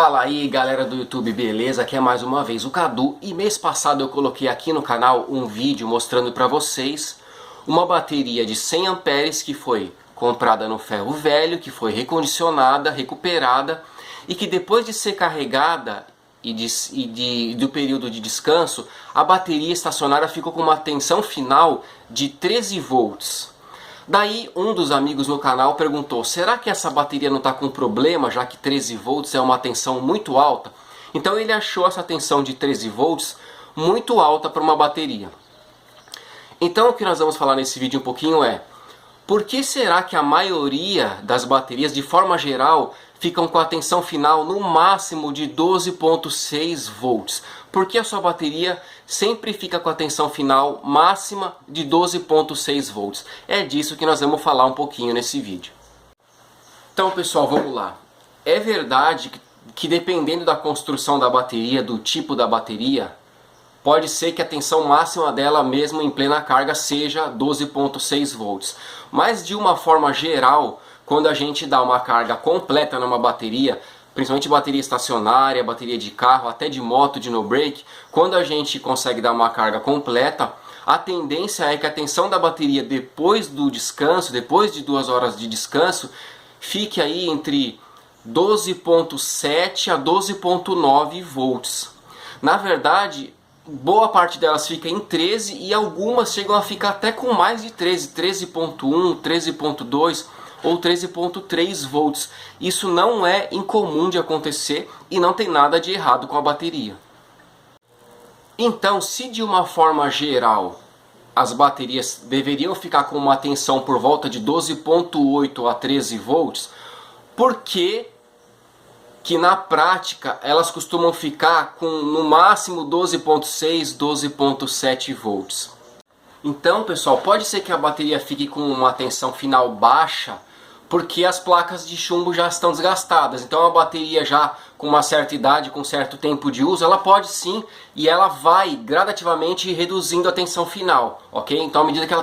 Fala aí galera do YouTube, beleza? Aqui é mais uma vez o Cadu e mês passado eu coloquei aqui no canal um vídeo mostrando para vocês uma bateria de 100 amperes que foi comprada no ferro velho, que foi recondicionada, recuperada e que depois de ser carregada do período de descanso, a bateria estacionária ficou com uma tensão final de 13 volts. Daí um dos amigos no canal perguntou, será que essa bateria não está com problema, já que 13 volts é uma tensão muito alta? Então ele achou essa tensão de 13 volts muito alta para uma bateria. Então o que nós vamos falar nesse vídeo um pouquinho é, por que será que a maioria das baterias, de forma geral, ficam com a tensão final no máximo de 12,6 volts? Por que a sua bateria sempre fica com a tensão final máxima de 12,6 volts? É disso que nós vamos falar um pouquinho nesse vídeo. Então pessoal, vamos lá. É verdade que dependendo da construção da bateria, do tipo da bateria, pode ser que a tensão máxima dela mesmo em plena carga seja 12,6 volts. Mas de uma forma geral, quando a gente dá uma carga completa numa bateria, principalmente bateria estacionária, bateria de carro, até de moto, de no break, quando a gente consegue dar uma carga completa, a tendência é que a tensão da bateria depois do descanso, depois de 2 horas de descanso, fique aí entre 12,7 a 12,9 volts. Na verdade, boa parte delas fica em 13 e algumas chegam a ficar até com mais de 13, 13,1, 13,2 ou 13,3 volts. Isso não é incomum de acontecer e não tem nada de errado com a bateria. Então, se de uma forma geral as baterias deveriam ficar com uma tensão por volta de 12,8 a 13 volts, por que na prática elas costumam ficar com no máximo 12,6, 12,7 volts? Então pessoal, pode ser que a bateria fique com uma tensão final baixa porque as placas de chumbo já estão desgastadas. Então a bateria já com uma certa idade, com certo tempo de uso, ela pode sim, e ela vai gradativamente reduzindo a tensão final, ok? Então à medida que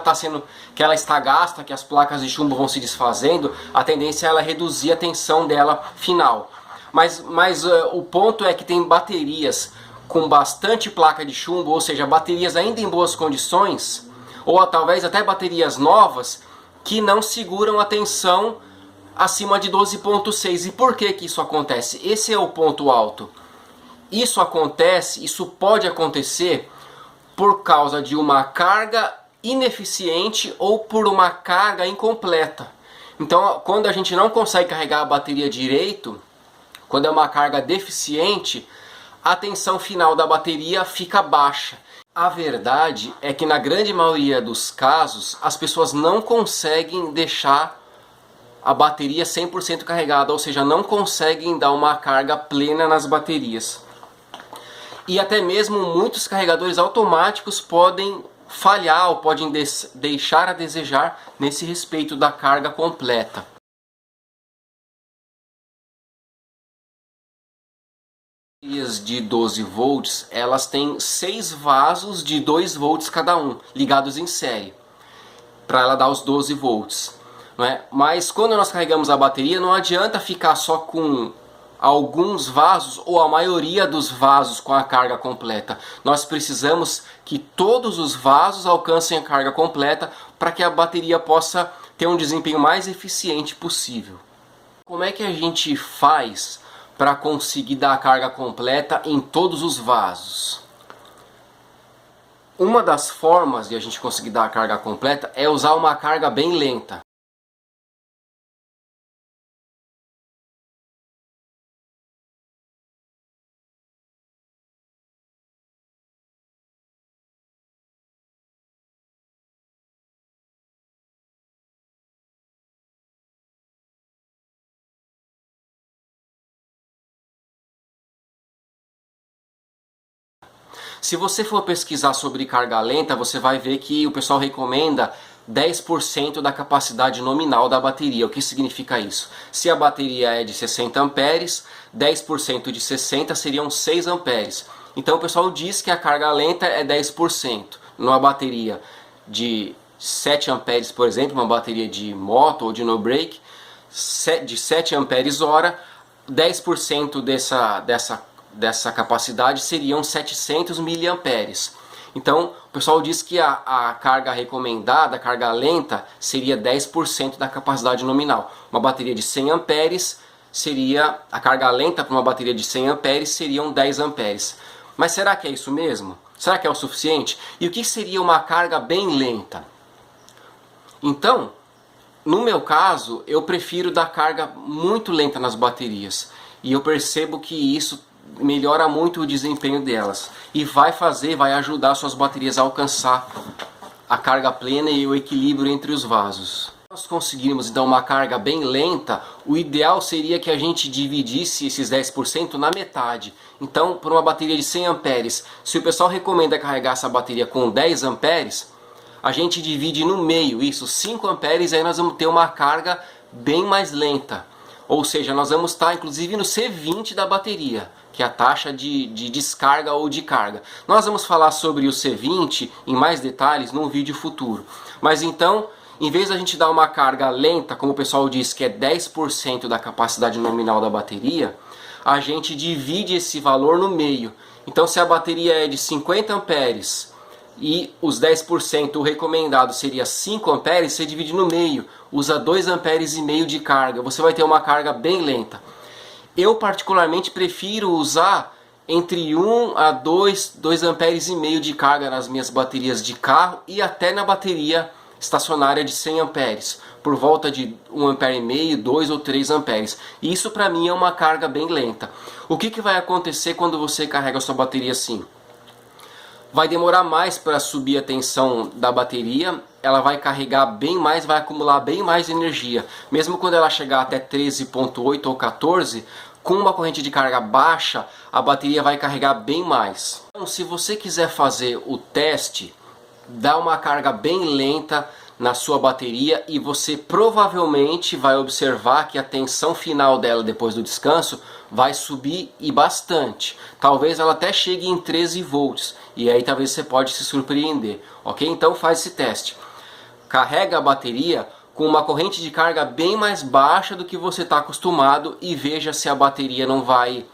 ela está gasta, que as placas de chumbo vão se desfazendo, a tendência é ela reduzir a tensão dela final. Mas o ponto é que tem baterias com bastante placa de chumbo, ou seja, baterias ainda em boas condições, ou talvez até baterias novas, que não seguram a tensão acima de 12,6. E por que isso acontece? Esse é o ponto alto. Isso pode acontecer por causa de uma carga ineficiente ou por uma carga incompleta. Então, quando a gente não consegue carregar a bateria direito, quando é uma carga deficiente, a tensão final da bateria fica baixa. A verdade é que na grande maioria dos casos, as pessoas não conseguem deixar a bateria 100% carregada, ou seja, não conseguem dar uma carga plena nas baterias. E até mesmo muitos carregadores automáticos podem falhar ou podem deixar a desejar nesse respeito da carga completa. De 12 volts, elas têm 6 vasos de 2 volts cada um, ligados em série, para ela dar os 12 volts. Não é? Mas quando nós carregamos a bateria, não adianta ficar só com alguns vasos ou a maioria dos vasos com a carga completa. Nós precisamos que todos os vasos alcancem a carga completa para que a bateria possa ter um desempenho mais eficiente possível. Como é que a gente faz para conseguir dar a carga completa em todos os vasos? Uma das formas de a gente conseguir dar a carga completa é usar uma carga bem lenta. Se você for pesquisar sobre carga lenta, você vai ver que o pessoal recomenda 10% da capacidade nominal da bateria. O que significa isso? Se a bateria é de 60 amperes, 10% de 60 seriam 6 amperes. Então o pessoal diz que a carga lenta é 10%. Numa bateria de 7 amperes, por exemplo, uma bateria de moto ou de no break, de 7 amperes hora, 10% dessa capacidade seriam 700 miliamperes. Então, o pessoal diz que a carga recomendada, a carga lenta, seria 10% da capacidade nominal. Uma bateria de 100 amperes seria, a carga lenta para uma bateria de 100 amperes seriam 10 amperes. Mas será que é isso mesmo? Será que é o suficiente? E o que seria uma carga bem lenta? Então, no meu caso, eu prefiro dar carga muito lenta nas baterias. E eu percebo que isso melhora muito o desempenho delas. E vai ajudar suas baterias a alcançar a carga plena e o equilíbrio entre os vasos. Se nós conseguirmos então uma carga bem lenta, o ideal seria que a gente dividisse esses 10% na metade. Então, por uma bateria de 100 amperes, se o pessoal recomenda carregar essa bateria com 10 amperes, a gente divide no meio, isso, 5 amperes, aí nós vamos ter uma carga bem mais lenta. Ou seja, nós vamos estar inclusive no C20 da bateria, que é a taxa de descarga ou de carga. Nós vamos falar sobre o C20 em mais detalhes num vídeo futuro. Mas então, em vez da gente dar uma carga lenta, como o pessoal diz que é 10% da capacidade nominal da bateria, a gente divide esse valor no meio. Então, se a bateria é de 50 amperes e os 10% recomendado seria 5 amperes, você divide no meio, usa 2,5 amperes de carga, você vai ter uma carga bem lenta. Eu particularmente prefiro usar entre 1 a 2,5 amperes de carga nas minhas baterias de carro e até na bateria estacionária de 100 amperes, por volta de 1,5 ampere, 2 ou 3 amperes. Isso para mim é uma carga bem lenta. O que vai acontecer quando você carrega a sua bateria assim? Vai demorar mais para subir a tensão da bateria, ela vai carregar bem mais, vai acumular bem mais energia. Mesmo quando ela chegar até 13,8 ou 14, com uma corrente de carga baixa, a bateria vai carregar bem mais. Então, se você quiser fazer o teste, dá uma carga bem lenta na sua bateria e você provavelmente vai observar que a tensão final dela depois do descanso vai subir e bastante. Talvez ela até chegue em 13 volts e aí talvez você pode se surpreender, ok? Então faz esse teste. Carrega a bateria com uma corrente de carga bem mais baixa do que você está acostumado e veja se a bateria não vai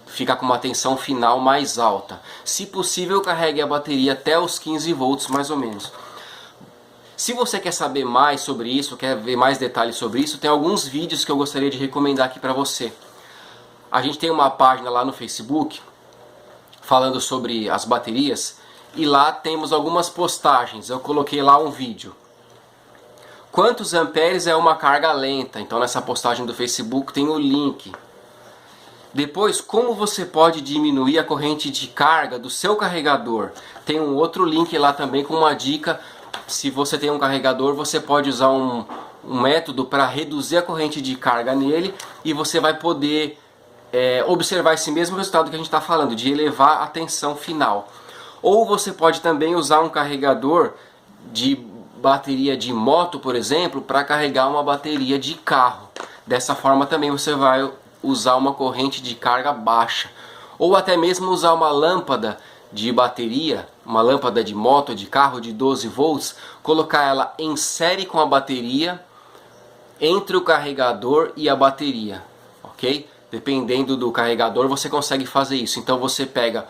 ficar com uma tensão final mais alta. Se possível, carregue a bateria até os 15 volts mais ou menos. Se você quer saber mais sobre isso, quer ver mais detalhes sobre isso, tem alguns vídeos que eu gostaria de recomendar aqui para você. A gente tem uma página lá no Facebook falando sobre as baterias e lá temos algumas postagens. Eu coloquei lá um vídeo. Quantos amperes é uma carga lenta? Então nessa postagem do Facebook tem o link. Depois, como você pode diminuir a corrente de carga do seu carregador? Tem um outro link lá também com uma dica. Se você tem um carregador, você pode usar um método para reduzir a corrente de carga nele e você vai poder observar esse mesmo resultado que a gente está falando, de elevar a tensão final. Ou você pode também usar um carregador de bateria de moto, por exemplo, para carregar uma bateria de carro. Dessa forma também você vai usar uma corrente de carga baixa. Ou até mesmo usar uma lâmpada de bateria, uma lâmpada de moto, de carro de 12 volts, colocar ela em série com a bateria, entre o carregador e a bateria, ok? Dependendo do carregador você consegue fazer isso. Então você pega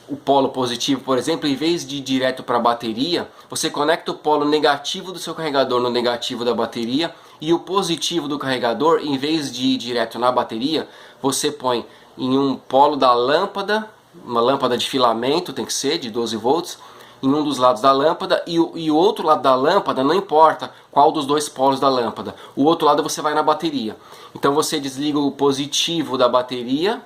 o polo positivo, por exemplo, em vez de ir direto para a bateria, você conecta o polo negativo do seu carregador no negativo da bateria e o positivo do carregador, em vez de ir direto na bateria, você põe em um polo da lâmpada, uma lâmpada de filamento, tem que ser de 12 volts, em um dos lados da lâmpada e o outro lado da lâmpada, não importa qual dos dois polos da lâmpada, o outro lado você vai na bateria. Então você desliga o positivo da bateria,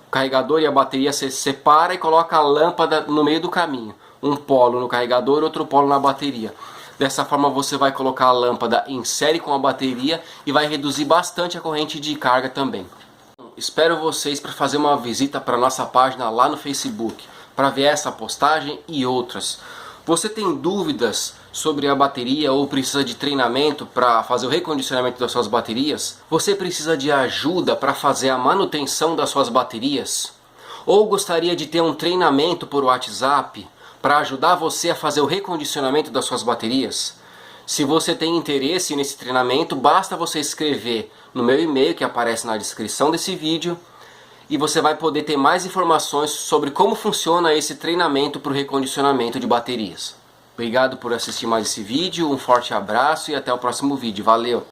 o carregador e a bateria se separa e coloca a lâmpada no meio do caminho. Um polo no carregador, outro polo na bateria. Dessa forma você vai colocar a lâmpada em série com a bateria e vai reduzir bastante a corrente de carga também. Espero vocês para fazer uma visita para a nossa página lá no Facebook, para ver essa postagem e outras. Você tem dúvidas sobre a bateria ou precisa de treinamento para fazer o recondicionamento das suas baterias? Você precisa de ajuda para fazer a manutenção das suas baterias? Ou gostaria de ter um treinamento por WhatsApp para ajudar você a fazer o recondicionamento das suas baterias? Se você tem interesse nesse treinamento, basta você escrever no meu e-mail que aparece na descrição desse vídeo e você vai poder ter mais informações sobre como funciona esse treinamento para o recondicionamento de baterias. Obrigado por assistir mais esse vídeo, um forte abraço e até o próximo vídeo. Valeu!